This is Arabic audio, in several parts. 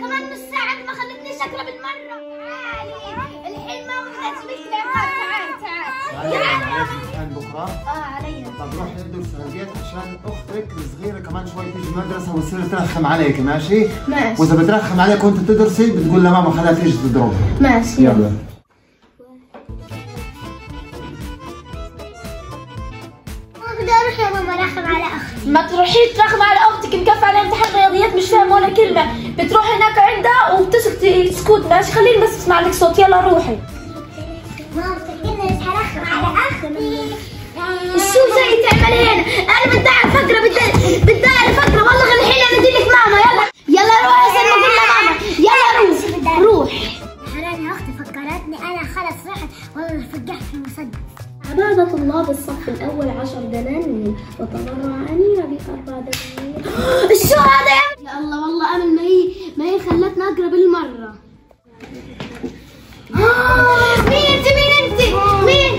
كمان نص ساعة ما خلتنيش أقرا بالمرة. تعالي الحين ماما ما تسويش لي عقاب. تعالي عليك امتحان بكره؟ علي. طب روح ادرس في البيت عشان اختك الصغيره كمان شوي تيجي المدرسه وتصير ترخم عليك. ماشي؟ ماشي. واذا بترخم عليك وانت تدرسي بتقول لماما خليها تيجي تضربها. ماشي يلا. بدي اروح يا ماما ارخم على اختي. ما تروحيش ترخم على اختك، مكفي عليها امتحان رياضيات مش فاهم ولا كلمه، بتروحي هناك عندها وبتسكتي سكوت. ماشي خليني بس اسمع لك صوت. يلا روحي. ماما سكتني مش هرخم على اختي. شو زي تعملي هنا؟ انا بدي اعرف اقرا، بدي اعرف اقرا والله. غير الحين انادي لك ماما. يلا روحي زي ما قلنا ماما. يلا روح. حرام يا اختي فكرتني انا خلص رحت والله فقعت في المسدس. عباد طلاب الصف الأول 10 دنانير وتبرع أميرة ب4 دنانير. شو هذا يا الله؟ والله امل ما هي خلتنا اقرا بالمره. مين انت؟ مين؟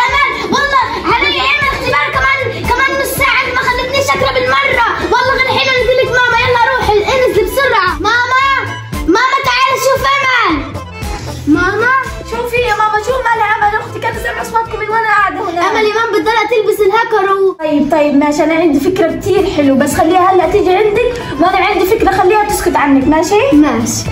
امل والله علي اعمل اختبار كمان نص ساعه ما خلتنيش اقرا بالمره. والله غير الحين انزل لك ماما. يلا روحي انزلي بسرعه. ماما تعالي شوف امل. ماما شوفي يا ماما شو مالها أمل أختي؟ كيف سمع أصواتكم من وأنا قاعدة هنا؟ امل يا ماما بدها تلبس الهكر طيب ماشي، أنا عندي فكرة كتير حلو، بس خليها هلا تيجي عندك وأنا عندي فكرة خليها تسكت عنك. ماشي؟ ماشي.